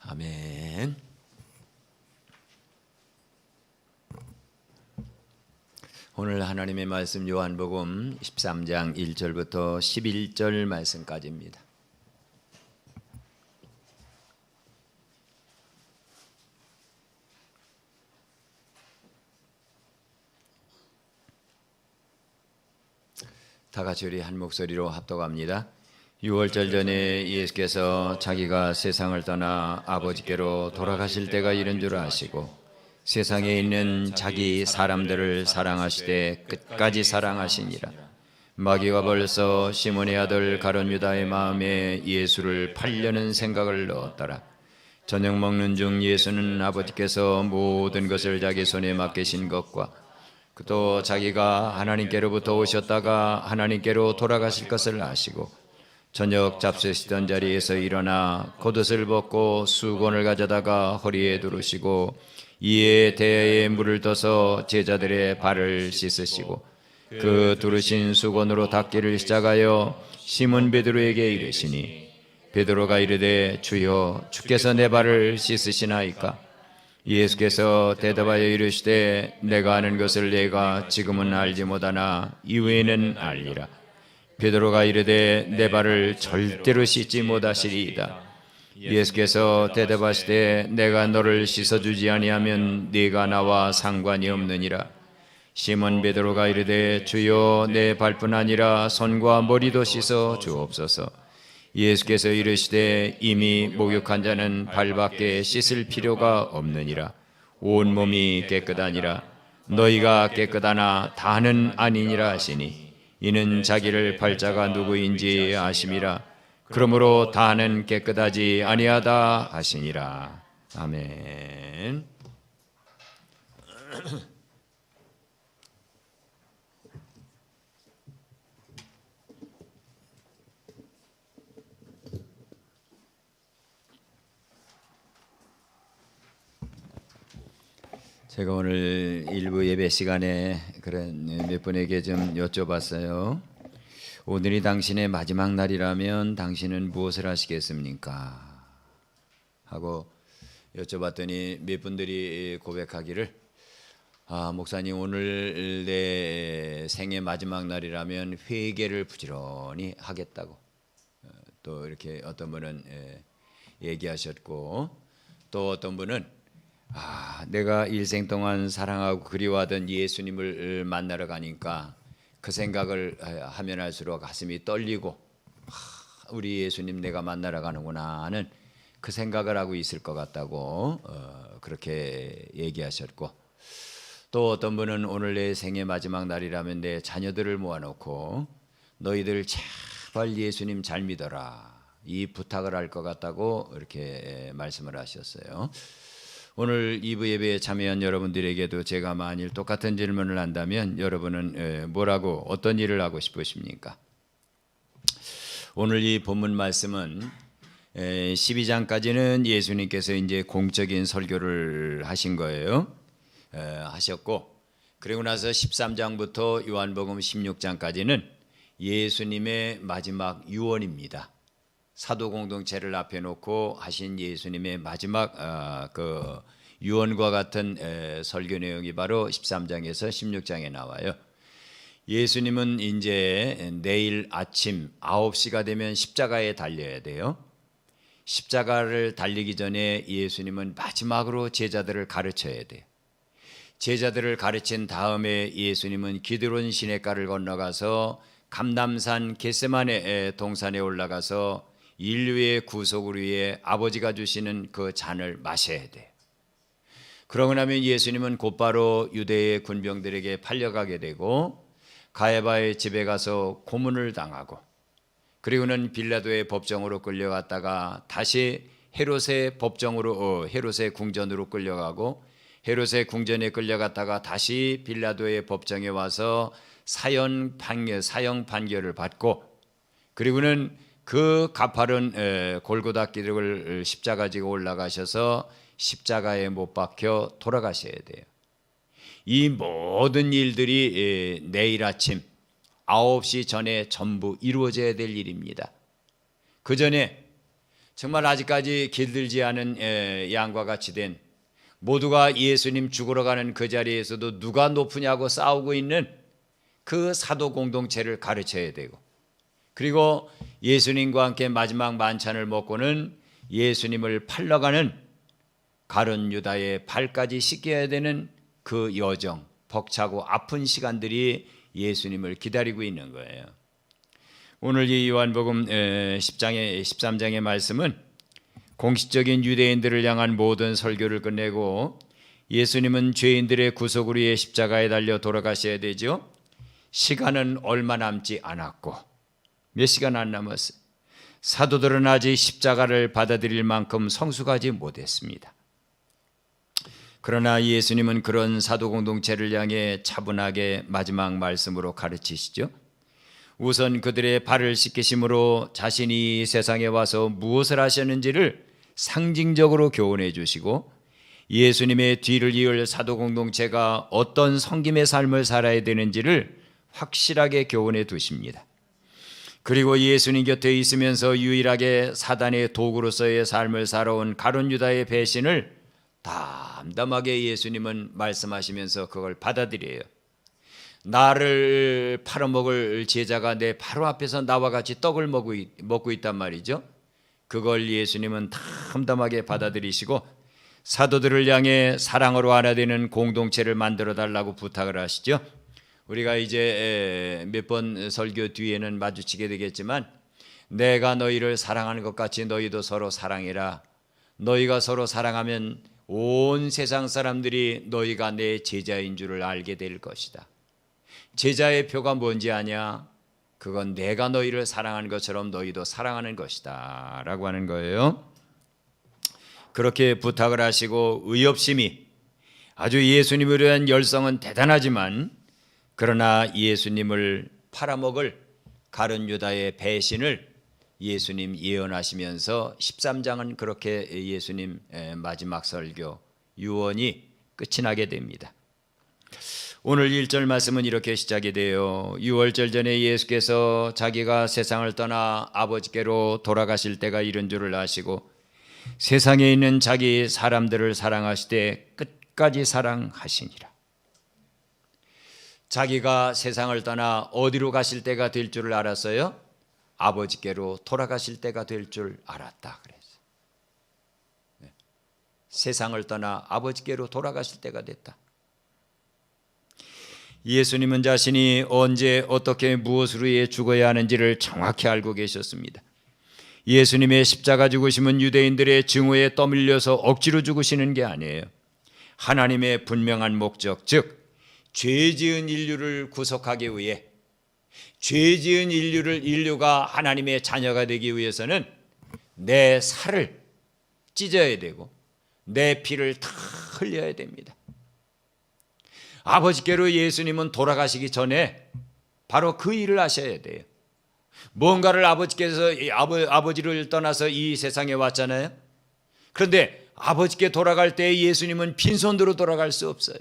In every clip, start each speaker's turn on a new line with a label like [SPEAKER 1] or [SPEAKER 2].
[SPEAKER 1] 아멘. 오늘 하나님의 말씀 요한복음 13장 1절부터 11절 말씀까지입니다. 다 같이 우리 한 목소리로 합독합니다. 유월절 전에 예수께서 자기가 세상을 떠나 아버지께로 돌아가실 때가 이른 줄 아시고 세상에 있는 자기 사람들을 사랑하시되 끝까지 사랑하시니라. 마귀가 벌써 시몬의 아들 가룟 유다의 마음에 예수를 팔려는 생각을 넣었더라. 저녁 먹는 중 예수는 아버지께서 모든 것을 자기 손에 맡기신 것과 또 자기가 하나님께로부터 오셨다가 하나님께로 돌아가실 것을 아시고 저녁 잡수시던 자리에서 일어나 겉옷을 벗고 수건을 가져다가 허리에 두르시고 이에 대야에 물을 떠서 제자들의 발을 씻으시고 그 두르신 수건으로 닦기를 시작하여 시몬 베드로에게 이르시니 베드로가 이르되 주여 주께서 내 발을 씻으시나이까? 예수께서 대답하여 이르시되 내가 아는 것을 내가 지금은 알지 못하나 이후에는 알리라. 베드로가 이르되 내 발을 절대로 씻지 못하시리이다. 예수께서 대답하시되 내가 너를 씻어주지 아니하면 네가 나와 상관이 없느니라. 시몬 베드로가 이르되 주여 내 발뿐 아니라 손과 머리도 씻어 주옵소서. 예수께서 이르시되 이미 목욕한 자는 발밖에 씻을 필요가 없느니라. 온 몸이 깨끗하니라. 너희가 깨끗하나 다는 아니니라 하시니 이는 자기를 팔 자가 누구인지 아심이라. 그러므로 다는 깨끗하지 아니하다 하시니라. 아멘. 제가 오늘 일부 예배 시간에 그런 몇 분에게 좀 여쭤봤어요. 오늘이 당신의 마지막 날이라면 당신은 무엇을 하시겠습니까? 하고 여쭤봤더니 몇 분들이 고백하기를 목사님 오늘 내 생의 마지막 날이라면 회개를 부지런히 하겠다고 또 이렇게 어떤 분은 얘기하셨고 또 어떤 분은 내가 일생 동안 사랑하고 그리워하던 예수님을 만나러 가니까 그 생각을 하면 할수록 가슴이 떨리고 우리 예수님 내가 만나러 가는구나 하는 그 생각을 하고 있을 것 같다고 그렇게 얘기하셨고 또 어떤 분은 오늘 내 생의 마지막 날이라면 내 자녀들을 모아놓고 너희들 제발 예수님 잘 믿어라 이 부탁을 할 것 같다고 이렇게 말씀을 하셨어요. 오늘 2부 예배에 참여한 여러분들에게도 제가 만일 똑같은 질문을 한다면 여러분은 뭐라고 어떤 일을 하고 싶으십니까? 오늘 이 본문 말씀은 12장까지는 예수님께서 이제 공적인 설교를 하신 거예요. 하셨고 그리고 나서 13장부터 요한복음 16장까지는 예수님의 마지막 유언입니다. 사도 공동체를 앞에 놓고 하신 예수님의 마지막 그 유언과 같은 설교 내용이 바로 13장에서 16장에 나와요. 예수님은 이제 내일 아침 9시가 되면 십자가에 달려야 돼요. 십자가를 달리기 전에 예수님은 마지막으로 제자들을 가르쳐야 돼요. 제자들을 가르친 다음에 예수님은 기드론 시냇가를 건너가서 감람산 겟세마네 동산에 올라가서 인류의 구속을 위해 아버지가 주시는 그 잔을 마셔야 돼요. 그러고 나면 예수님은 곧바로 유대의 군병들에게 팔려가게 되고 가야바의 집에 가서 고문을 당하고 그리고는 빌라도의 법정으로 끌려갔다가 다시 헤롯의 법정으로 헤롯의 궁전으로 끌려가고 헤롯의 궁전에 끌려갔다가 다시 빌라도의 법정에 와서 사형 판결을 받고 그리고는 그 가파른 골고다 길을 십자가 지고 올라가셔서 십자가에 못 박혀 돌아가셔야 돼요. 이 모든 일들이 내일 아침 9시 전에 전부 이루어져야 될 일입니다. 그 전에 정말 아직까지 길들지 않은 양과 같이 된 모두가 예수님 죽으러 가는 그 자리에서도 누가 높으냐고 싸우고 있는 그 사도 공동체를 가르쳐야 되고, 그리고 예수님과 함께 마지막 만찬을 먹고는 예수님을 팔러가는 가룟 유다의 발까지 씻겨야 되는 그 여정, 벅차고 아픈 시간들이 예수님을 기다리고 있는 거예요. 오늘 이 요한복음 10장의 13장의 말씀은 공식적인 유대인들을 향한 모든 설교를 끝내고 예수님은 죄인들의 구속을 위해 십자가에 달려 돌아가셔야 되죠. 시간은 얼마 남지 않았고, 몇 시간 안 남았어요. 사도들은 아직 십자가를 받아들일 만큼 성숙하지 못했습니다. 그러나 예수님은 그런 사도 공동체를 향해 차분하게 마지막 말씀으로 가르치시죠. 우선 그들의 발을 씻기심으로 자신이 세상에 와서 무엇을 하셨는지를 상징적으로 교훈해 주시고, 예수님의 뒤를 이을 사도 공동체가 어떤 섬김의 삶을 살아야 되는지를 확실하게 교훈해 두십니다. 그리고 예수님 곁에 있으면서 유일하게 사단의 도구로서의 삶을 살아온 가룟 유다의 배신을 담담하게 예수님은 말씀하시면서 그걸 받아들여요. 나를 팔아먹을 제자가 내 바로 앞에서 나와 같이 떡을 먹고 있단 말이죠. 그걸 예수님은 담담하게 받아들이시고 사도들을 향해 사랑으로 하나 되는 공동체를 만들어 달라고 부탁을 하시죠. 우리가 이제 몇 번 설교 뒤에는 마주치게 되겠지만, 내가 너희를 사랑하는 것 같이 너희도 서로 사랑해라. 너희가 서로 사랑하면 온 세상 사람들이 너희가 내 제자인 줄을 알게 될 것이다. 제자의 표가 뭔지 아냐? 그건 내가 너희를 사랑하는 것처럼 너희도 사랑하는 것이다 라고 하는 거예요. 그렇게 부탁을 하시고 의협심이, 아주 예수님에 대한 열성은 대단하지만, 그러나 예수님을 팔아먹을 가룟 유다의 배신을 예수님 예언하시면서 13장은 그렇게 예수님 마지막 설교 유언이 끝이 나게 됩니다. 오늘 1절 말씀은 이렇게 시작이 돼요. 유월절 전에 예수께서 자기가 세상을 떠나 아버지께로 돌아가실 때가 이른 줄을 아시고 세상에 있는 자기 사람들을 사랑하시되 끝까지 사랑하시니라. 자기가 세상을 떠나 어디로 가실 때가 될 줄을 알았어요? 아버지께로 돌아가실 때가 될 줄 알았다 그랬어요. 네. 세상을 떠나 아버지께로 돌아가실 때가 됐다. 예수님은 자신이 언제 어떻게 무엇으로 위해 죽어야 하는지를 정확히 알고 계셨습니다. 예수님의 십자가 죽으심은 유대인들의 증오에 떠밀려서 억지로 죽으시는 게 아니에요. 하나님의 분명한 목적, 즉 죄 지은 인류를 구속하기 위해, 죄 지은 인류가 하나님의 자녀가 되기 위해서는 내 살을 찢어야 되고 내 피를 다 흘려야 됩니다. 아버지께로 예수님은 돌아가시기 전에 바로 그 일을 하셔야 돼요. 뭔가를 아버지께서 아버지를 떠나서 이 세상에 왔잖아요. 그런데 아버지께 돌아갈 때 예수님은 빈손으로 돌아갈 수 없어요.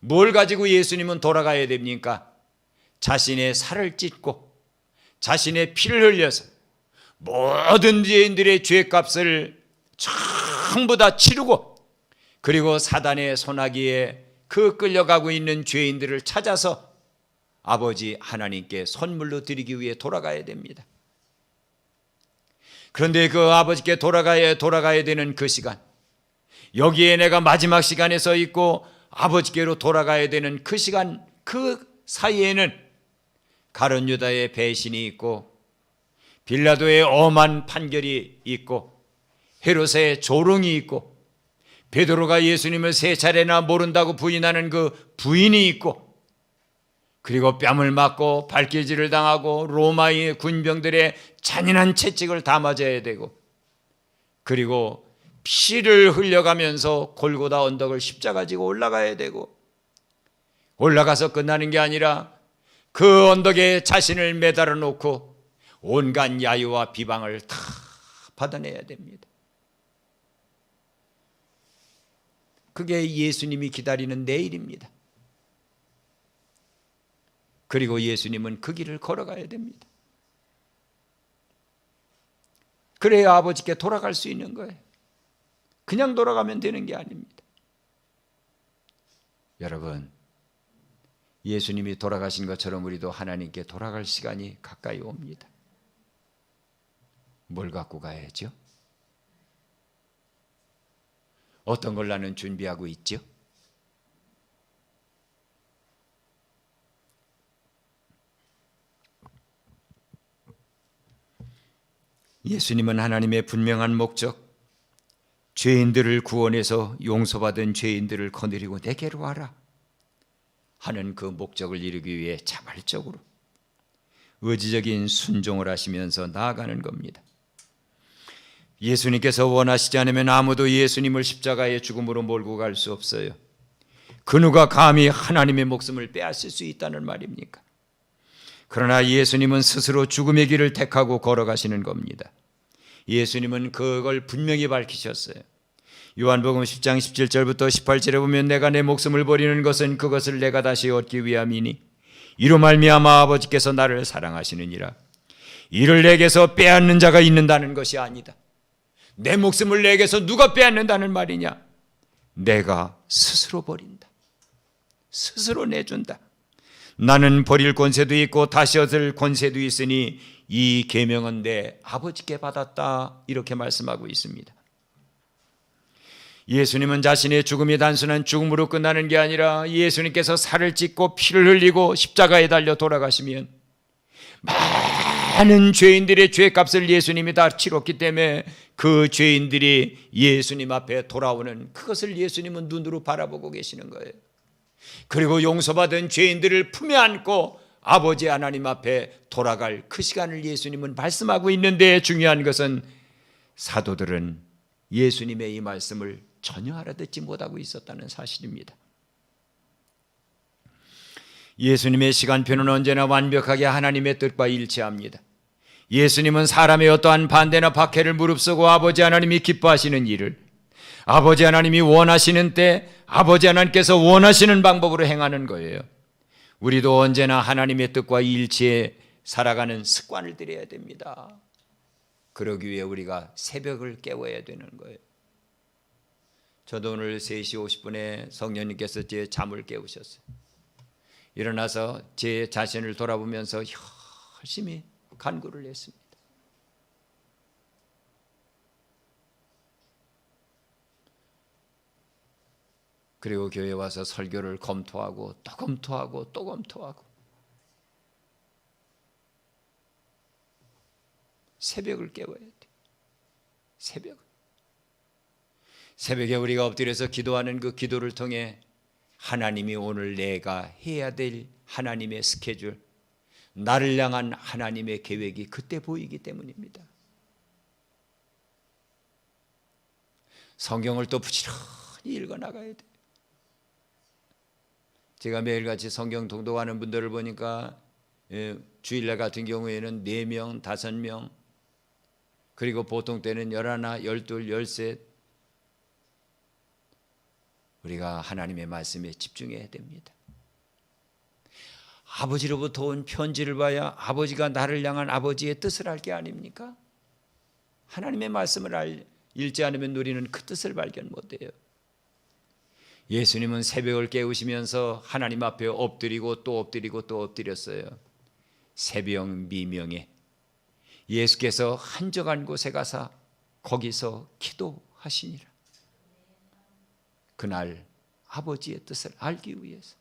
[SPEAKER 1] 뭘 가지고 예수님은 돌아가야 됩니까? 자신의 살을 찢고 자신의 피를 흘려서 모든 죄인들의 죄값을 전부 다 치르고, 그리고 사단의 소나기에 그 끌려가고 있는 죄인들을 찾아서 아버지 하나님께 선물로 드리기 위해 돌아가야 됩니다. 그런데 그 아버지께 돌아가야 되는 그 시간, 여기에 내가 마지막 시간에 서 있고 아버지께로 돌아가야 되는 그 시간, 그 사이에는 가룟 유다의 배신이 있고 빌라도의 엄한 판결이 있고 헤롯의 조롱이 있고 베드로가 예수님을 3차례나 모른다고 부인하는 그 부인이 있고, 그리고 뺨을 맞고 발길질을 당하고 로마의 군병들의 잔인한 채찍을 다 맞아야 되고, 그리고 피를 흘려가면서 골고다 언덕을 십자가 지고 올라가야 되고, 올라가서 끝나는 게 아니라 그 언덕에 자신을 매달아 놓고 온갖 야유와 비방을 다 받아내야 됩니다. 그게 예수님이 기다리는 내일입니다. 그리고 예수님은 그 길을 걸어가야 됩니다. 그래야 아버지께 돌아갈 수 있는 거예요. 그냥 돌아가면 되는 게 아닙니다. 여러분, 예수님이 돌아가신 것처럼 우리도 하나님께 돌아갈 시간이 가까이 옵니다. 뭘 갖고 가야죠? 어떤 걸 나는 준비하고 있죠? 예수님은 하나님의 분명한 목적, 죄인들을 구원해서 용서받은 죄인들을 거느리고 내게로 와라 하는 그 목적을 이루기 위해 자발적으로 의지적인 순종을 하시면서 나아가는 겁니다. 예수님께서 원하시지 않으면 아무도 예수님을 십자가의 죽음으로 몰고 갈 수 없어요. 그 누가 감히 하나님의 목숨을 빼앗을 수 있다는 말입니까? 그러나 예수님은 스스로 죽음의 길을 택하고 걸어가시는 겁니다. 예수님은 그걸 분명히 밝히셨어요. 요한복음 10장 17절부터 18절에 보면 내가 내 목숨을 버리는 것은 그것을 내가 다시 얻기 위함이니 이로 말미암아 아버지께서 나를 사랑하시느니라. 이를 내게서 빼앗는 자가 있는다는 것이 아니다. 내 목숨을 내게서 누가 빼앗는다는 말이냐? 내가 스스로 버린다. 스스로 내준다. 나는 버릴 권세도 있고 다시 얻을 권세도 있으니 이 계명은 내 아버지께 받았다. 이렇게 말씀하고 있습니다. 예수님은 자신의 죽음이 단순한 죽음으로 끝나는 게 아니라 예수님께서 살을 찢고 피를 흘리고 십자가에 달려 돌아가시면 많은 죄인들의 죄값을 예수님이 다 치렀기 때문에 그 죄인들이 예수님 앞에 돌아오는 그것을 예수님은 눈으로 바라보고 계시는 거예요. 그리고 용서받은 죄인들을 품에 안고 아버지 하나님 앞에 돌아갈 그 시간을 예수님은 말씀하고 있는데, 중요한 것은 사도들은 예수님의 이 말씀을 전혀 알아듣지 못하고 있었다는 사실입니다. 예수님의 시간표는 언제나 완벽하게 하나님의 뜻과 일치합니다. 예수님은 사람의 어떠한 반대나 박해를 무릅쓰고 아버지 하나님이 기뻐하시는 일을 아버지 하나님이 원하시는 때 아버지 하나님께서 원하시는 방법으로 행하는 거예요. 우리도 언제나 하나님의 뜻과 일치해 살아가는 습관을 들여야 됩니다. 그러기 위해 우리가 새벽을 깨워야 되는 거예요. 저도 오늘 3시 50분에 성령님께서 제 잠을 깨우셨어요. 일어나서 제 자신을 돌아보면서 열심히 간구를 했습니다. 그리고 교회에 와서 설교를 검토하고 또 검토하고 또 검토하고 새벽을 깨워야 돼요. 새벽에 우리가 엎드려서 기도하는 그 기도를 통해 하나님이 오늘 내가 해야 될 하나님의 스케줄, 나를 향한 하나님의 계획이 그때 보이기 때문입니다. 성경을 또 부지런히 읽어나가야 돼요. 제가 매일같이 성경 통독하는 분들을 보니까 주일날 같은 경우에는 4명, 5명, 그리고 보통 때는 11, 12, 13. 우리가 하나님의 말씀에 집중해야 됩니다. 아버지로부터 온 편지를 봐야 아버지가 나를 향한 아버지의 뜻을 알 게 아닙니까? 하나님의 말씀을 읽지 않으면 우리는 그 뜻을 발견 못해요. 예수님은 새벽을 깨우시면서 하나님 앞에 엎드리고 또 엎드리고 또 엎드렸어요. 새벽 미명에 예수께서 한적한 곳에 가서 거기서 기도하시니라. 그날 아버지의 뜻을 알기 위해서.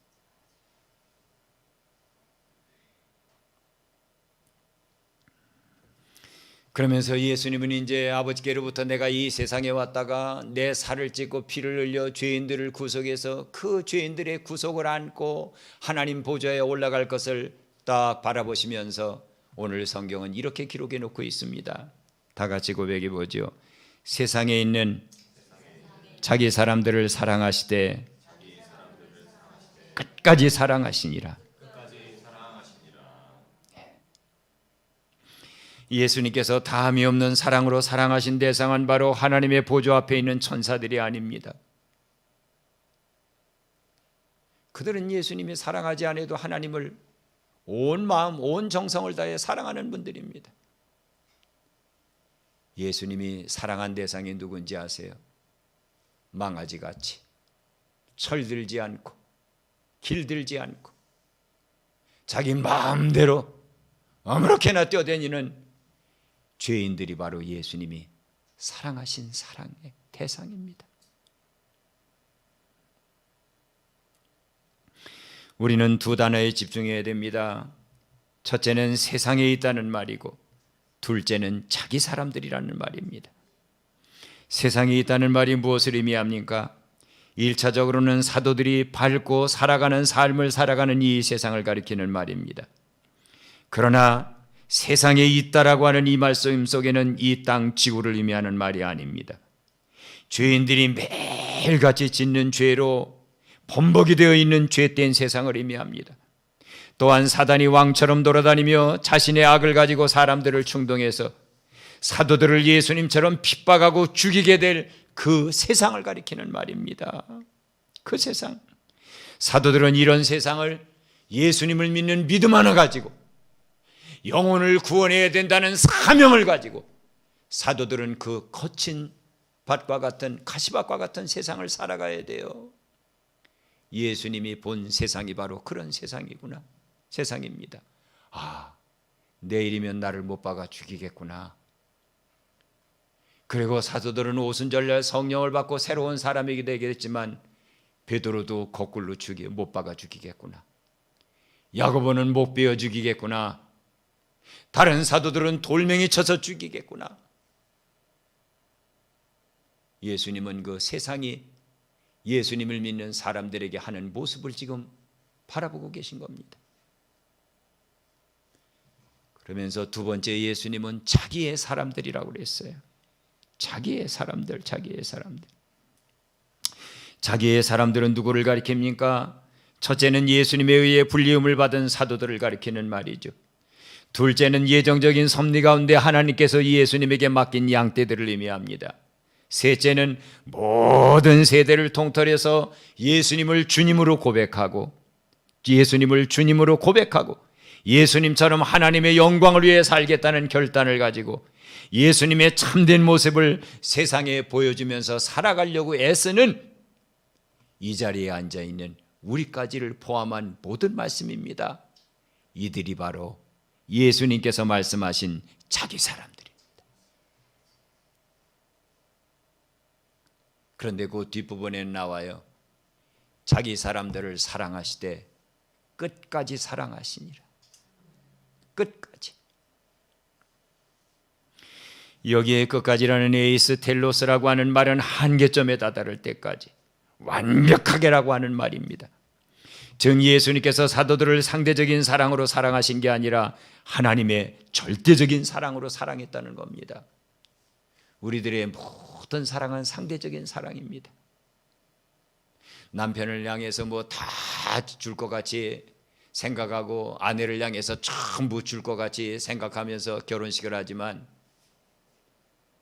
[SPEAKER 1] 그러면서 예수님은 이제 아버지께로부터 내가 이 세상에 왔다가 내 살을 찢고 피를 흘려 죄인들을 구속해서 그 죄인들의 구속을 안고 하나님 보좌에 올라갈 것을 딱 바라보시면서 오늘 성경은 이렇게 기록해 놓고 있습니다. 다 같이 고백해 보죠. 세상에 있는 자기 사람들을 사랑하시되 끝까지 사랑하시니라. 예수님께서 다함이 없는 사랑으로 사랑하신 대상은 바로 하나님의 보좌 앞에 있는 천사들이 아닙니다. 그들은 예수님이 사랑하지 않아도 하나님을 온 마음, 온 정성을 다해 사랑하는 분들입니다. 예수님이 사랑한 대상이 누군지 아세요? 망아지같이 철들지 않고 길들지 않고 자기 마음대로 아무렇게나 뛰어다니는 죄인들이 바로 예수님이 사랑하신 사랑의 대상입니다. 우리는 두 단어에 집중해야 됩니다. 첫째는 세상에 있다는 말이고 둘째는 자기 사람들이라는 말입니다. 세상에 있다는 말이 무엇을 의미합니까? 1차적으로는 사도들이 밟고 살아가는 삶을 살아가는 이 세상을 가리키는 말입니다. 그러나 세상에 있다라고 하는 이 말씀 속에는 이 땅 지구를 의미하는 말이 아닙니다. 죄인들이 매일같이 짓는 죄로 범벅이 되어 있는 죄된 세상을 의미합니다. 또한 사단이 왕처럼 돌아다니며 자신의 악을 가지고 사람들을 충동해서 사도들을 예수님처럼 핍박하고 죽이게 될 그 세상을 가리키는 말입니다. 그 세상. 사도들은 이런 세상을 예수님을 믿는 믿음 하나 가지고 영혼을 구원해야 된다는 사명을 가지고 사도들은 그 거친 밭과 같은 가시밭과 같은 세상을 살아가야 돼요. 예수님이 본 세상이 바로 그런 세상이구나. 세상입니다. 아, 내일이면 나를 못 박아 죽이겠구나. 그리고 사도들은 오순절날 성령을 받고 새로운 사람이 되겠지만 베드로도 거꾸로 못 박아 죽이겠구나. 야고보는 못 베어 죽이겠구나. 다른 사도들은 돌멩이 쳐서 죽이겠구나. 예수님은 그 세상이 예수님을 믿는 사람들에게 하는 모습을 지금 바라보고 계신 겁니다. 그러면서 두 번째 예수님은 자기의 사람들이라고 그랬어요. 자기의 사람들, 자기의 사람들. 자기의 사람들은 누구를 가리킵니까? 첫째는 예수님에 의해 불리움을 받은 사도들을 가리키는 말이죠. 둘째는 예정적인 섭리 가운데 하나님께서 예수님에게 맡긴 양떼들을 의미합니다. 셋째는 모든 세대를 통틀어서 예수님을 주님으로 고백하고 예수님처럼 하나님의 영광을 위해 살겠다는 결단을 가지고 예수님의 참된 모습을 세상에 보여주면서 살아가려고 애쓰는 이 자리에 앉아있는 우리까지를 포함한 모든 말씀입니다. 이들이 바로 예수님께서 말씀하신 자기 사람들입니다. 그런데 그 뒷부분에는 나와요. 자기 사람들을 사랑하시되 끝까지 사랑하시니라. 끝까지. 여기에 끝까지라는 에이스 텔로스라고 하는 말은 한계점에 다다를 때까지 완벽하게라고 하는 말입니다. 즉 예수님께서 사도들을 상대적인 사랑으로 사랑하신 게 아니라 하나님의 절대적인 사랑으로 사랑했다는 겁니다. 우리들의 모든 사랑은 상대적인 사랑입니다. 남편을 향해서 뭐 다 줄 것 같이 생각하고 아내를 향해서 전부 줄 것 같이 생각하면서 결혼식을 하지만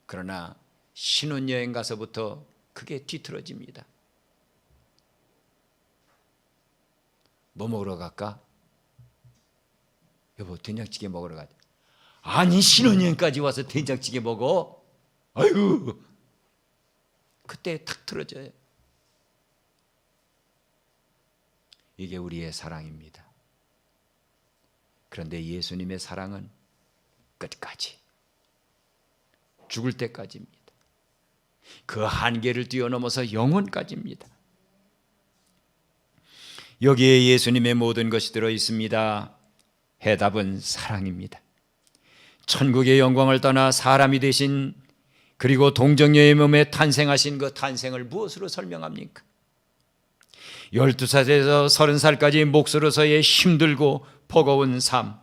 [SPEAKER 1] 그러나 신혼여행 가서부터 그게 뒤틀어집니다. 뭐 먹으러 갈까? 여보 된장찌개 먹으러 가자. 아니 신혼여행까지 와서 된장찌개 먹어? 아이고. 그때 탁 틀어져요. 이게 우리의 사랑입니다. 그런데 예수님의 사랑은 끝까지 죽을 때까지입니다. 그 한계를 뛰어넘어서 영원까지입니다. 여기에 예수님의 모든 것이 들어 있습니다. 해답은 사랑입니다. 천국의 영광을 떠나 사람이 되신 그리고 동정녀의 몸에 탄생하신 그 탄생을 무엇으로 설명합니까? 12살에서 30살까지 몫으로서의 힘들고 버거운 삶.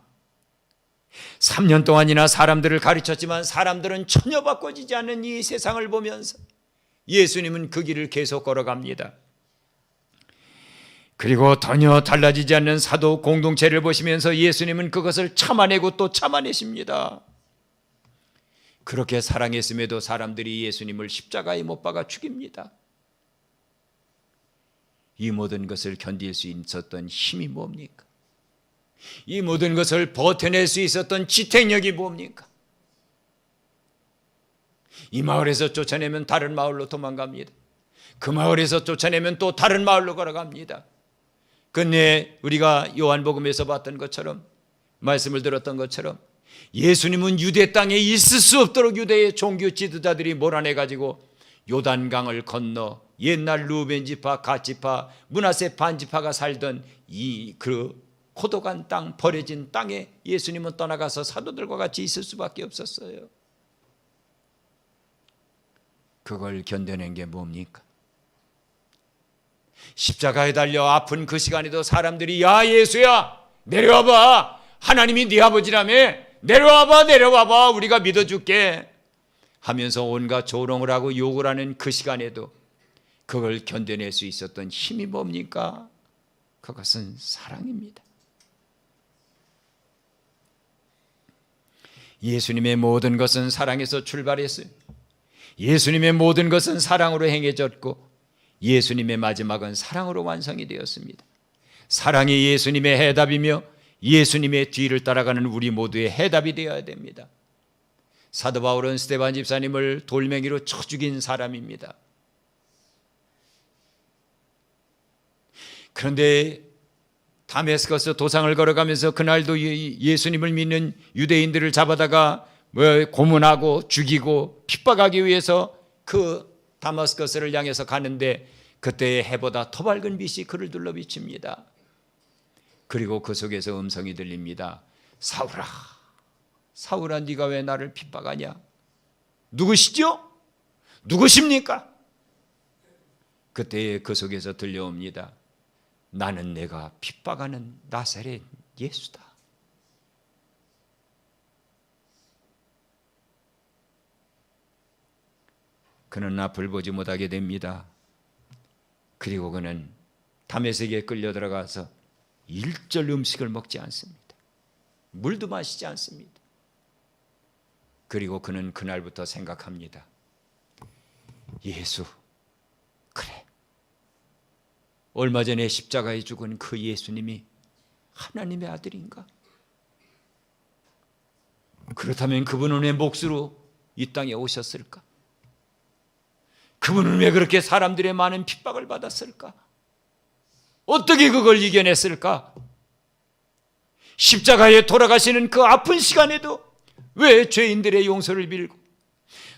[SPEAKER 1] 3년 동안이나 사람들을 가르쳤지만 사람들은 전혀 바꿔지지 않는 이 세상을 보면서 예수님은 그 길을 계속 걸어갑니다. 그리고 전혀 달라지지 않는 사도 공동체를 보시면서 예수님은 그것을 참아내고 또 참아내십니다. 그렇게 사랑했음에도 사람들이 예수님을 십자가에 못 박아 죽입니다. 이 모든 것을 견딜 수 있었던 힘이 뭡니까? 이 모든 것을 버텨낼 수 있었던 지탱력이 뭡니까? 이 마을에서 쫓아내면 다른 마을로 도망갑니다. 그 마을에서 쫓아내면 또 다른 마을로 걸어갑니다. 근데 우리가 요한복음에서 봤던 것처럼, 말씀을 들었던 것처럼, 예수님은 유대 땅에 있을 수 없도록 유대의 종교 지도자들이 몰아내가지고 요단강을 건너 옛날 루벤 지파, 갓 지파, 므낫세 반 지파가 살던 그 고독한 땅, 버려진 땅에 예수님은 떠나가서 사도들과 같이 있을 수밖에 없었어요. 그걸 견뎌낸 게 뭡니까? 십자가에 달려 아픈 그 시간에도 사람들이 야 예수야 내려와봐, 하나님이 네 아버지라며, 내려와봐 우리가 믿어줄게 하면서 온갖 조롱을 하고 욕을 하는 그 시간에도 그걸 견뎌낼 수 있었던 힘이 뭡니까? 그것은 사랑입니다. 예수님의 모든 것은 사랑에서 출발했어요. 예수님의 모든 것은 사랑으로 행해졌고 예수님의 마지막은 사랑으로 완성이 되었습니다. 사랑이 예수님의 해답이며 예수님의 뒤를 따라가는 우리 모두의 해답이 되어야 됩니다. 사도 바울은 스데반 집사님을 돌멩이로 쳐 죽인 사람입니다. 그런데 다메스커스 도상을 걸어가면서 그날도 예수님을 믿는 유대인들을 잡아다가 고문하고 죽이고 핍박하기 위해서 그 다메스커스를 향해서 가는데 그때의 해보다 더 밝은 빛이 그를 둘러 비칩니다. 그리고 그 속에서 음성이 들립니다. 사울아, 사울아, 네가 왜 나를 핍박하냐? 누구시죠? 누구십니까? 그때 그 속에서 들려옵니다. 나는 내가 핍박하는 나사렛 예수다. 그는 앞을 보지 못하게 됩니다. 그리고 그는 다메섹에 끌려 들어가서 일절 음식을 먹지 않습니다. 물도 마시지 않습니다. 그리고 그는 그날부터 생각합니다. 예수, 그래, 얼마 전에 십자가에 죽은 그 예수님이 하나님의 아들인가? 그렇다면 그분은 왜 몫으로 이 땅에 오셨을까? 그분은 왜 그렇게 사람들의 많은 핍박을 받았을까? 어떻게 그걸 이겨냈을까? 십자가에 돌아가시는 그 아픈 시간에도 왜 죄인들의 용서를 빌고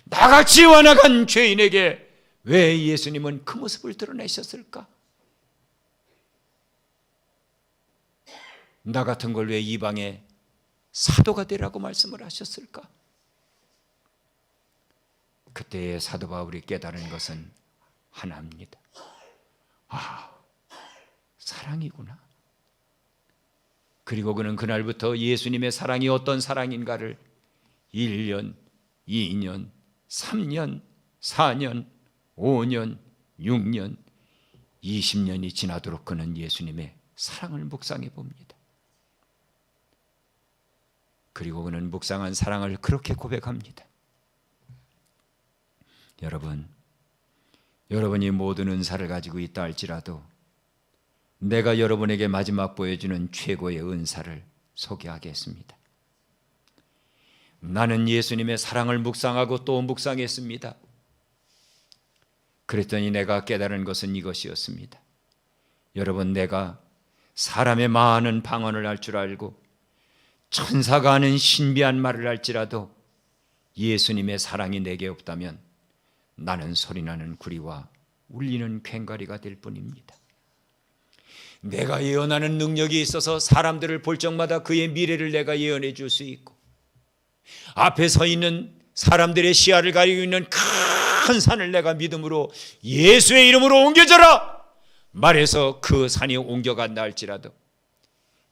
[SPEAKER 1] 나같이 완악한 죄인에게 왜 예수님은 그 모습을 드러내셨을까? 나 같은 걸 왜 이방의 사도가 되라고 말씀을 하셨을까? 그때의 사도 바울이 깨달은 것은 하나입니다. 아, 사랑이구나. 그리고 그는 그날부터 예수님의 사랑이 어떤 사랑인가를 1년, 2년, 3년, 4년, 5년, 6년, 20년이 지나도록 그는 예수님의 사랑을 묵상해 봅니다. 그리고 그는 묵상한 사랑을 그렇게 고백합니다. 여러분이 모든 은사를 가지고 있다 할지라도 내가 여러분에게 마지막 보여주는 최고의 은사를 소개하겠습니다. 나는 예수님의 사랑을 묵상하고 또 묵상했습니다. 그랬더니 내가 깨달은 것은 이것이었습니다. 여러분, 내가 사람의 많은 방언을 할 줄 알고 천사가 하는 신비한 말을 할지라도 예수님의 사랑이 내게 없다면 나는 소리나는 구리와 울리는 괭과리가 될 뿐입니다. 내가 예언하는 능력이 있어서 사람들을 볼 적마다 그의 미래를 내가 예언해 줄 수 있고 앞에 서 있는 사람들의 시야를 가리고 있는 큰 산을 내가 믿음으로 예수의 이름으로 옮겨져라 말해서 그 산이 옮겨간다 할지라도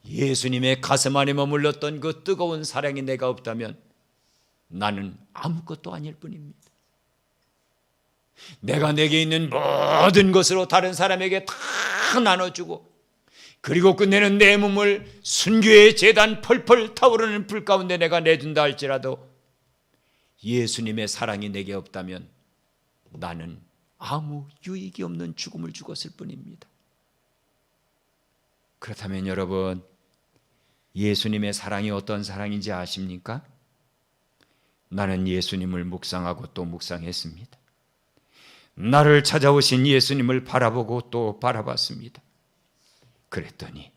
[SPEAKER 1] 예수님의 가슴 안에 머물렀던 그 뜨거운 사랑이 내가 없다면 나는 아무것도 아닐 뿐입니다. 내가 내게 있는 모든 것으로 다른 사람에게 다 나눠주고 그리고 끝내는 내 몸을 순교의 제단 펄펄 타오르는 불 가운데 내가 내준다 할지라도 예수님의 사랑이 내게 없다면 나는 아무 유익이 없는 죽음을 죽었을 뿐입니다. 그렇다면 여러분, 예수님의 사랑이 어떤 사랑인지 아십니까? 나는 예수님을 묵상하고 또 묵상했습니다. 나를 찾아오신 예수님을 바라보고 또 바라봤습니다. 그랬더니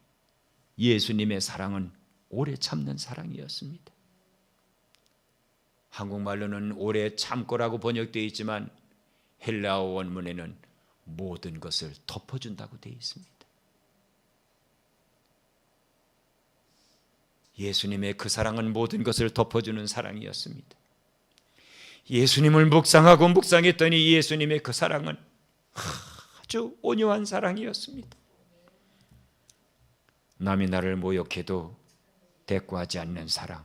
[SPEAKER 1] 예수님의 사랑은 오래 참는 사랑이었습니다. 한국말로는 오래 참고라고 번역되어 있지만 헬라어 원문에는 모든 것을 덮어준다고 되어 있습니다. 예수님의 그 사랑은 모든 것을 덮어주는 사랑이었습니다. 예수님을 묵상하고 묵상했더니 예수님의 그 사랑은 아주 온유한 사랑이었습니다. 남이 나를 모욕해도 대꾸하지 않는 사랑,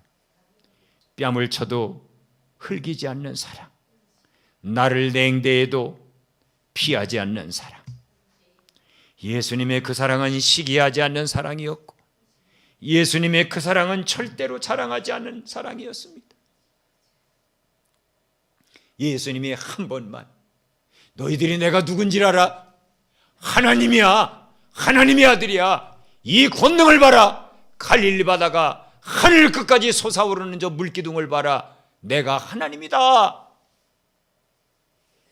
[SPEAKER 1] 뺨을 쳐도 흘기지 않는 사랑, 나를 냉대해도 피하지 않는 사랑. 예수님의 그 사랑은 시기하지 않는 사랑이었고 예수님의 그 사랑은 절대로 자랑하지 않는 사랑이었습니다. 예수님이 한 번만 너희들이 내가 누군지 알아? 하나님이야. 하나님의 아들이야. 이 권능을 봐라. 갈릴리 바다가 하늘 끝까지 솟아오르는 저 물기둥을 봐라. 내가 하나님이다.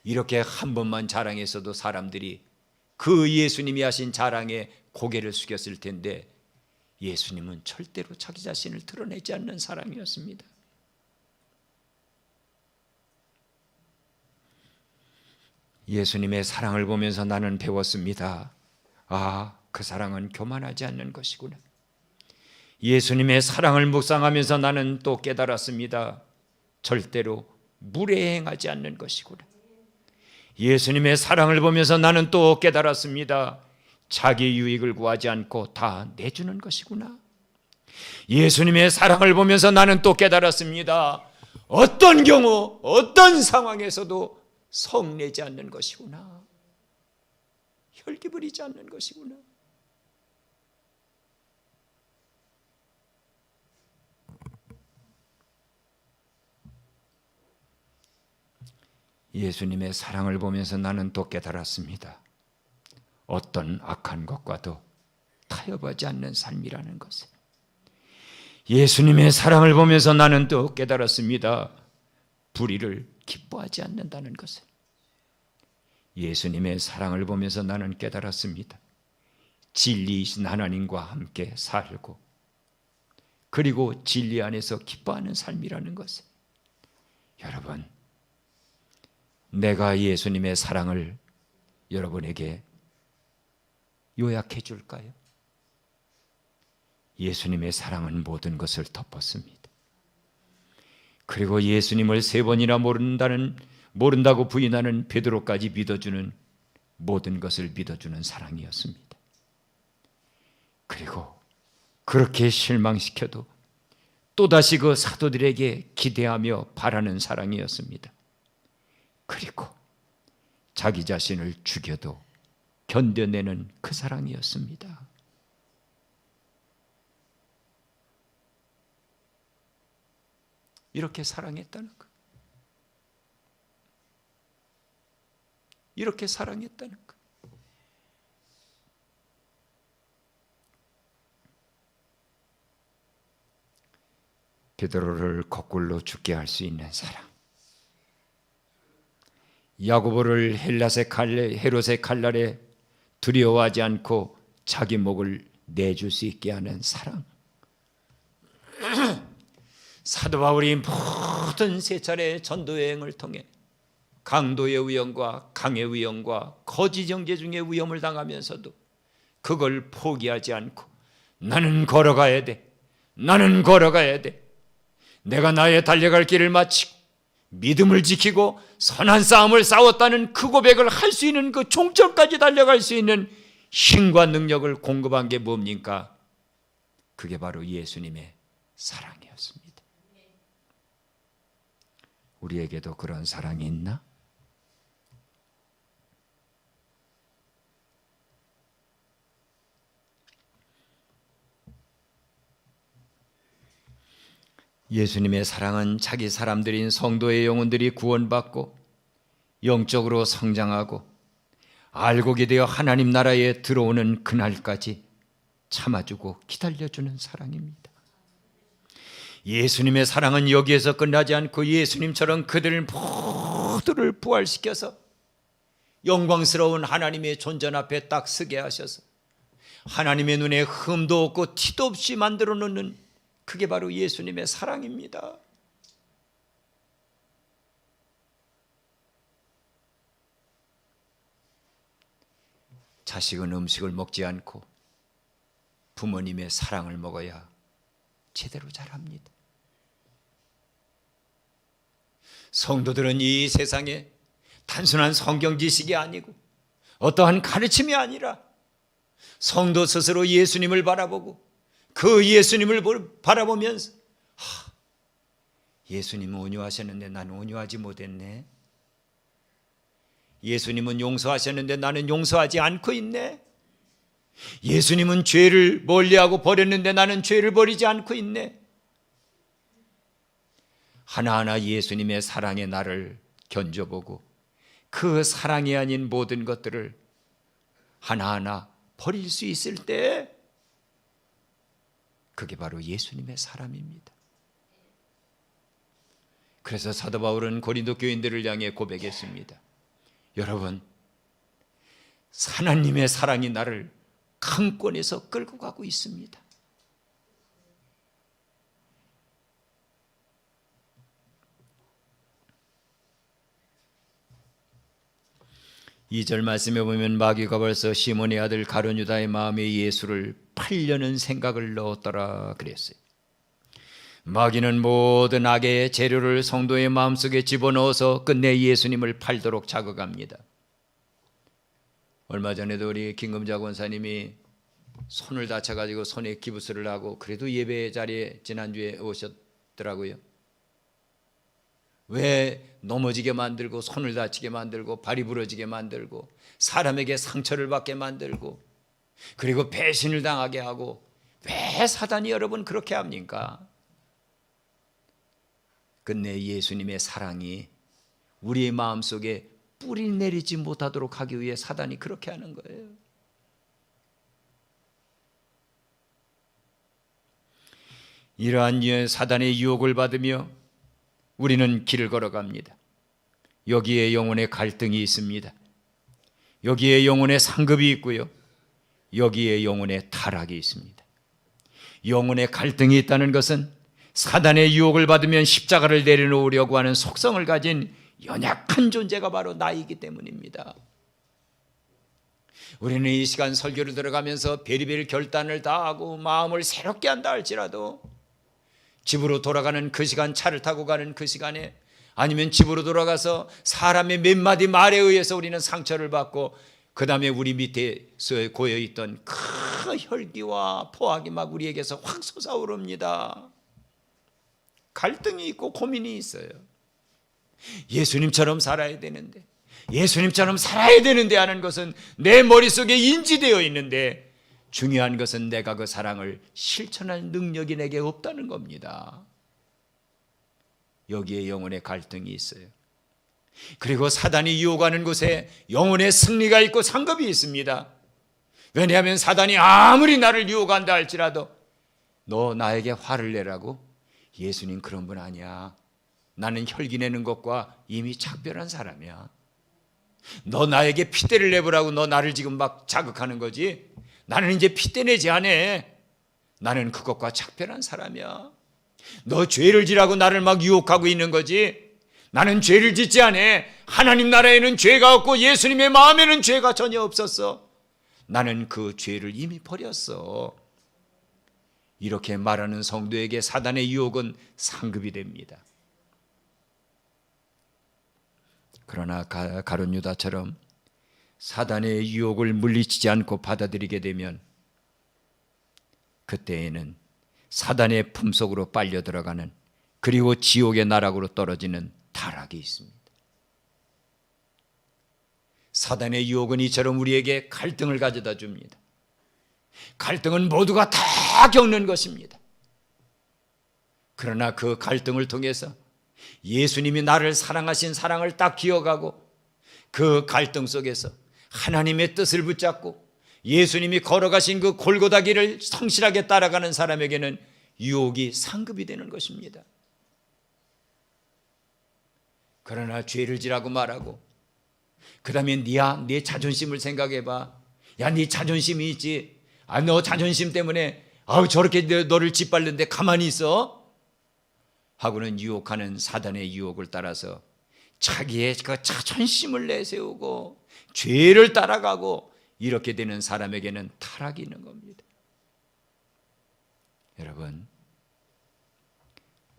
[SPEAKER 1] 이렇게 한 번만 자랑했어도 사람들이 그 예수님이 하신 자랑에 고개를 숙였을 텐데 예수님은 절대로 자기 자신을 드러내지 않는 사람이었습니다. 예수님의 사랑을 보면서 나는 배웠습니다. 아, 그 사랑은 교만하지 않는 것이구나. 예수님의 사랑을 묵상하면서 나는 또 깨달았습니다. 절대로 무례행하지 않는 것이구나. 예수님의 사랑을 보면서 나는 또 깨달았습니다. 자기 유익을 구하지 않고 다 내주는 것이구나. 예수님의 사랑을 보면서 나는 또 깨달았습니다. 어떤 경우 어떤 상황에서도 성내지 않는 것이구나. 혈기 부리지 않는 것이구나. 예수님의 사랑을 보면서 나는 또 깨달았습니다. 어떤 악한 것과도 타협하지 않는 삶이라는 것을. 예수님의 사랑을 보면서 나는 또 깨달았습니다. 불의를 기뻐하지 않는다는 것을. 예수님의 사랑을 보면서 나는 깨달았습니다. 진리이신 하나님과 함께 살고 그리고 진리 안에서 기뻐하는 삶이라는 것을. 여러분, 내가 예수님의 사랑을 여러분에게 요약해 줄까요? 예수님의 사랑은 모든 것을 덮었습니다. 그리고 예수님을 3번이나 모른다고 부인하는 베드로까지 믿어주는 모든 것을 믿어주는 사랑이었습니다. 그리고 그렇게 실망시켜도 또다시 그 사도들에게 기대하며 바라는 사랑이었습니다. 그리고 자기 자신을 죽여도 견뎌내는 그 사랑이었습니다. 이렇게 사랑했다는 것. 이렇게 사랑했다는 것. 베드로를 거꾸로 죽게 할 수 있는 사랑. 야고보를 헤롯의 칼날에 두려워하지 않고 자기 목을 내줄 수 있게 하는 사랑. 사도 바울이 모든 3차례 전도 여행을 통해 강도의 위험과 강의 위험과 거짓 정죄 중의 위험을 당하면서도 그걸 포기하지 않고 나는 걸어가야 돼. 나는 걸어가야 돼. 내가 나의 달려갈 길을 마치고 믿음을 지키고 선한 싸움을 싸웠다는 그 고백을 할 수 있는 그 종점까지 달려갈 수 있는 힘과 능력을 공급한 게 뭡니까? 그게 바로 예수님의 사랑이었습니다. 우리에게도 그런 사랑이 있나? 예수님의 사랑은 자기 사람들인 성도의 영혼들이 구원받고 영적으로 성장하고 알곡이 되어 하나님 나라에 들어오는 그날까지 참아주고 기다려주는 사랑입니다. 예수님의 사랑은 여기에서 끝나지 않고 예수님처럼 그들 모두를 부활시켜서 영광스러운 하나님의 존전 앞에 딱 서게 하셔서 하나님의 눈에 흠도 없고 티도 없이 만들어 놓는, 그게 바로 예수님의 사랑입니다. 자식은 음식을 먹지 않고 부모님의 사랑을 먹어야 제대로 자랍니다. 성도들은 이 세상에 단순한 성경 지식이 아니고 어떠한 가르침이 아니라 성도 스스로 예수님을 바라보고 그 예수님을 바라보면서 예수님은 온유하셨는데 나는 온유하지 못했네. 예수님은 용서하셨는데 나는 용서하지 않고 있네. 예수님은 죄를 멀리하고 버렸는데 나는 죄를 버리지 않고 있네. 하나하나 예수님의 사랑의 나를 견져보고 그 사랑이 아닌 모든 것들을 하나하나 버릴 수 있을 때 그게 바로 예수님의 사람입니다. 그래서 사도 바울은 고린도 교인들을 향해 고백했습니다. 여러분, 하나님의 사랑이 나를 강권에서 끌고 가고 있습니다. 이 절 말씀에 보면 마귀가 벌써 시몬의 아들 가룟 유다의 마음에 예수를 팔려는 생각을 넣었더라 그랬어요. 마귀는 모든 악의 재료를 성도의 마음속에 집어넣어서 끝내 예수님을 팔도록 자극합니다. 얼마 전에도 우리 김금자 권사님이 손을 다쳐가지고 손에 기부스를 하고 그래도 예배 자리에 지난주에 오셨더라고요. 왜 넘어지게 만들고 손을 다치게 만들고 발이 부러지게 만들고 사람에게 상처를 받게 만들고 그리고 배신을 당하게 하고 왜 사단이 여러분 그렇게 합니까? 끝내 예수님의 사랑이 우리의 마음속에 뿌리 내리지 못하도록 하기 위해 사단이 그렇게 하는 거예요. 이러한 사단의 유혹을 받으며 우리는 길을 걸어갑니다. 여기에 영혼의 갈등이 있습니다. 여기에 영혼의 상급이 있고요. 여기에 영혼의 타락이 있습니다. 영혼의 갈등이 있다는 것은 사단의 유혹을 받으면 십자가를 내려놓으려고 하는 속성을 가진 연약한 존재가 바로 나이기 때문입니다. 우리는 이 시간 설교를 들어가면서 베리베리 결단을 다 하고 마음을 새롭게 한다 할지라도 집으로 돌아가는 그 시간, 차를 타고 가는 그 시간에 아니면 집으로 돌아가서 사람의 몇 마디 말에 의해서 우리는 상처를 받고 그 다음에 우리 밑에서 고여있던 큰 혈기와 포악이 막 우리에게서 확 솟아오릅니다. 갈등이 있고 고민이 있어요. 예수님처럼 살아야 되는데 하는 것은 내 머릿속에 인지되어 있는데 중요한 것은 내가 그 사랑을 실천할 능력이 내게 없다는 겁니다. 여기에 영혼의 갈등이 있어요. 그리고 사단이 유혹하는 곳에 영혼의 승리가 있고 상급이 있습니다. 왜냐하면 사단이 아무리 나를 유혹한다 할지라도 너 나에게 화를 내라고? 예수님 그런 분 아니야. 나는 혈기 내는 것과 이미 작별한 사람이야. 너 나에게 핏대를 내보라고 너 나를 지금 막 자극하는 거지? 나는 이제 핏대 내지 않아. 나는 그것과 작별한 사람이야. 너 죄를 지라고 나를 막 유혹하고 있는 거지? 나는 죄를 짓지 않아. 하나님 나라에는 죄가 없고 예수님의 마음에는 죄가 전혀 없었어. 나는 그 죄를 이미 버렸어. 이렇게 말하는 성도에게 사단의 유혹은 상급이 됩니다. 그러나 가룟 유다처럼 사단의 유혹을 물리치지 않고 받아들이게 되면 그때에는 사단의 품속으로 빨려 들어가는, 그리고 지옥의 나락으로 떨어지는 타락이 있습니다. 사단의 유혹은 이처럼 우리에게 갈등을 가져다 줍니다. 갈등은 모두가 다 겪는 것입니다. 그러나 그 갈등을 통해서 예수님이 나를 사랑하신 사랑을 딱 기억하고 그 갈등 속에서 하나님의 뜻을 붙잡고 예수님이 걸어가신 그 골고다 길을 성실하게 따라가는 사람에게는 유혹이 상급이 되는 것입니다. 그러나 죄를 지라고 말하고, 그 다음에 네 자존심을 생각해봐. 야, 네 자존심이 있지. 너 자존심 때문에 저렇게 너를 짓밟는데 가만히 있어? 하고는 유혹하는 사단의 유혹을 따라서 자기의 그 자존심을 내세우고 죄를 따라가고, 이렇게 되는 사람에게는 타락이 있는 겁니다. 여러분,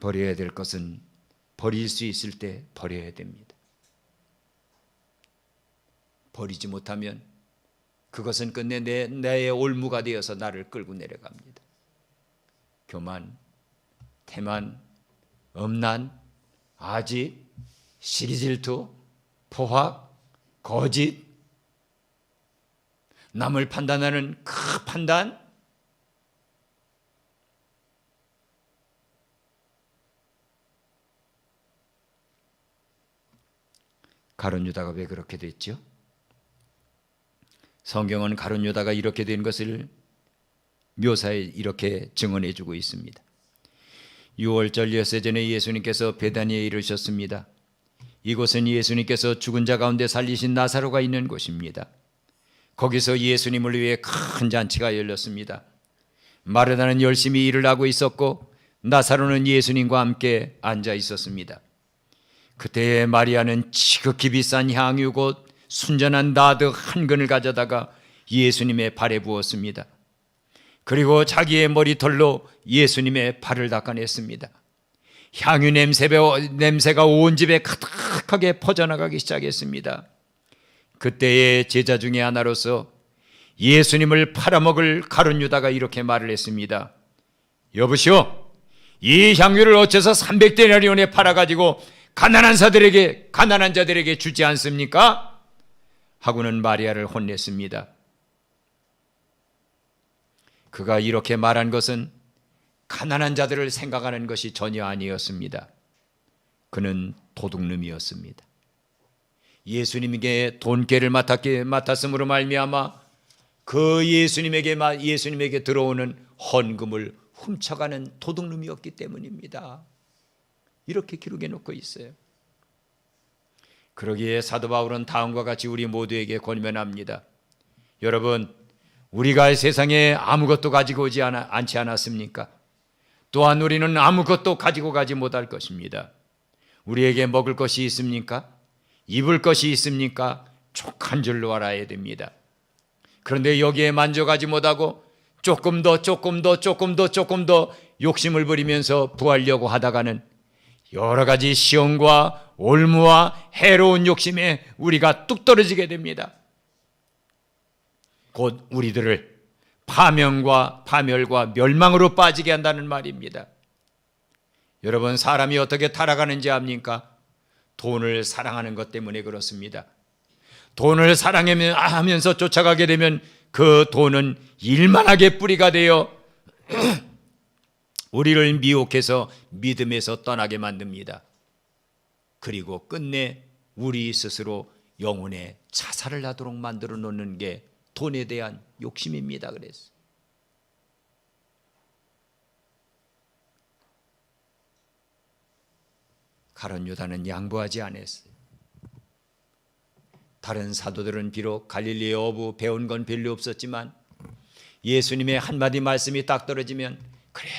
[SPEAKER 1] 버려야 될 것은 버릴 수 있을 때 버려야 됩니다. 버리지 못하면 그것은 끝내 나의 올무가 되어서 나를 끌고 내려갑니다. 교만, 태만, 음란, 아집, 시기질투, 포악, 거짓, 남을 판단하는 그 판단, 가룟 유다가 왜 그렇게 됐죠? 성경은 가룟 유다가 이렇게 된 것을 묘사해 이렇게 증언해 주고 있습니다. 6월절 엿새전에 예수님께서 베다니에 이르셨습니다. 이곳은 예수님께서 죽은 자 가운데 살리신 나사로가 있는 곳입니다. 거기서 예수님을 위해 큰 잔치가 열렸습니다. 마르다는 열심히 일을 하고 있었고, 나사로는 예수님과 함께 앉아 있었습니다. 그때에 마리아는 지극히 비싼 향유 곧 순전한 나드 한 근을 가져다가 예수님의 발에 부었습니다. 그리고 자기의 머리털로 예수님의 발을 닦아냈습니다. 향유 냄새가 온 집에 가득하게 퍼져나가기 시작했습니다. 그때의 제자 중에 하나로서 예수님을 팔아먹을 가룟 유다가 이렇게 말을 했습니다. 여보시오, 이 향유를 어째서 300데나리온에 팔아가지고 가난한 자들에게 주지 않습니까? 하고는 마리아를 혼냈습니다. 그가 이렇게 말한 것은 가난한 자들을 생각하는 것이 전혀 아니었습니다. 그는 도둑놈이었습니다. 예수님에게 돈깨를 맡았음으로 말미암아 그 예수님에게 들어오는 헌금을 훔쳐가는 도둑놈이었기 때문입니다. 이렇게 기록해 놓고 있어요. 그러기에 사도 바울은 다음과 같이 우리 모두에게 권면합니다. 여러분, 우리가 세상에 아무것도 가지고 오지 않지 않았습니까? 또한 우리는 아무것도 가지고 가지 못할 것입니다. 우리에게 먹을 것이 있습니까? 입을 것이 있습니까? 족한 줄로 알아야 됩니다. 그런데 여기에 만족하지 못하고 조금 더 욕심을 부리면서 부하려고 하다가는 여러 가지 시험과 올무와 해로운 욕심에 우리가 뚝 떨어지게 됩니다. 곧 우리들을 파멸과 멸망으로 빠지게 한다는 말입니다. 여러분, 사람이 어떻게 타락하는지 압니까? 돈을 사랑하는 것 때문에 그렇습니다. 돈을 사랑하면서 쫓아가게 되면 그 돈은 일만하게 뿌리가 되어 우리를 미혹해서 믿음에서 떠나게 만듭니다. 그리고 끝내 우리 스스로 영혼에 자살을 하도록 만들어 놓는 게 돈에 대한 욕심입니다. 그래서 가룟 유다는 양보하지 않았어요. 다른 사도들은 비록 갈릴리 어부 배운 건 별로 없었지만 예수님의 한마디 말씀이 딱 떨어지면 그래,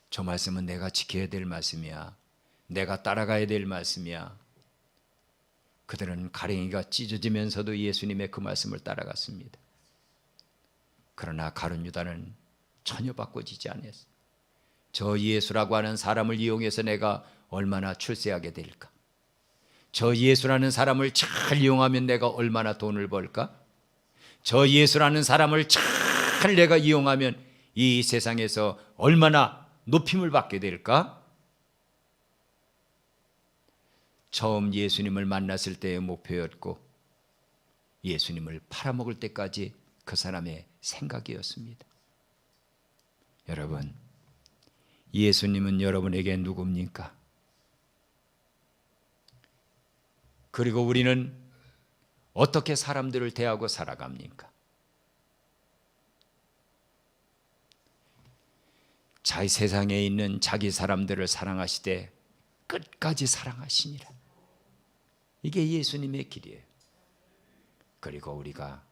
[SPEAKER 1] 저 말씀은 내가 지켜야 될 말씀이야. 내가 따라가야 될 말씀이야. 그들은 가랭이가 찢어지면서도 예수님의 그 말씀을 따라갔습니다. 그러나 가룟 유다는 전혀 바꿔지지 않았어요. 저 예수라고 하는 사람을 이용해서 내가 얼마나 출세하게 될까? 저 예수라는 사람을 잘 이용하면 내가 얼마나 돈을 벌까? 저 예수라는 사람을 잘 내가 이용하면 이 세상에서 얼마나 높임을 받게 될까? 처음 예수님을 만났을 때의 목표였고 예수님을 팔아먹을 때까지 그 사람의 생각이었습니다. 여러분, 예수님은 여러분에게 누굽니까? 그리고 우리는 어떻게 사람들을 대하고 살아갑니까? 자기 세상에 있는 자기 사람들을 사랑하시되 끝까지 사랑하시니라. 이게 예수님의 길이에요. 그리고 우리가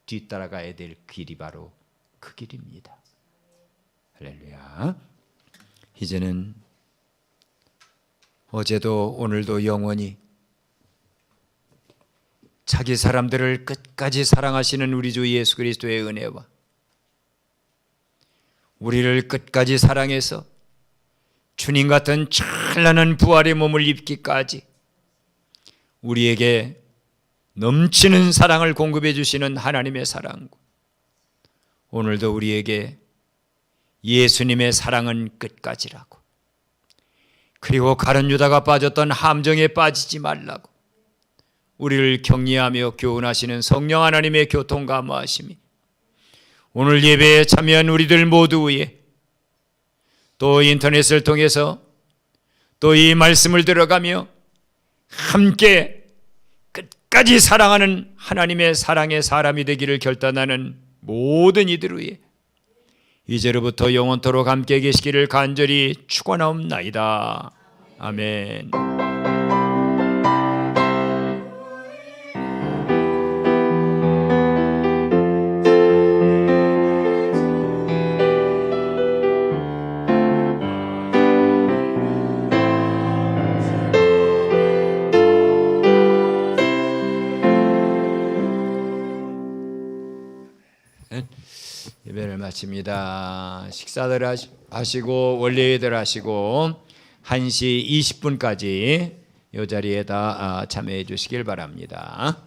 [SPEAKER 1] 뒤따라가야 될 길이 바로 그 길입니다. 할렐루야. 이제는 어제도 오늘도 영원히 자기 사람들을 끝까지 사랑하시는 우리 주 예수 그리스도의 은혜와 우리를 끝까지 사랑해서 주님 같은 찬란한 부활의 몸을 입기까지 우리에게 넘치는 사랑을 공급해 주시는 하나님의 사랑과 오늘도 우리에게 예수님의 사랑은 끝까지라고, 그리고 가룟 유다가 빠졌던 함정에 빠지지 말라고 우리를 격려하며 교훈하시는 성령 하나님의 교통감화하심이 오늘 예배에 참여한 우리들 모두 위에, 또 인터넷을 통해서 또 이 말씀을 들어가며 함께 끝까지 사랑하는 하나님의 사랑의 사람이 되기를 결단하는 모든 이들 위에 이제로부터 영원토록 함께 계시기를 간절히 축원하옵나이다. 아멘. 예배를 마칩니다. 식사들 하시고 원래들 하시고 1시 20분까지 이 자리에 다 참여해 주시길 바랍니다.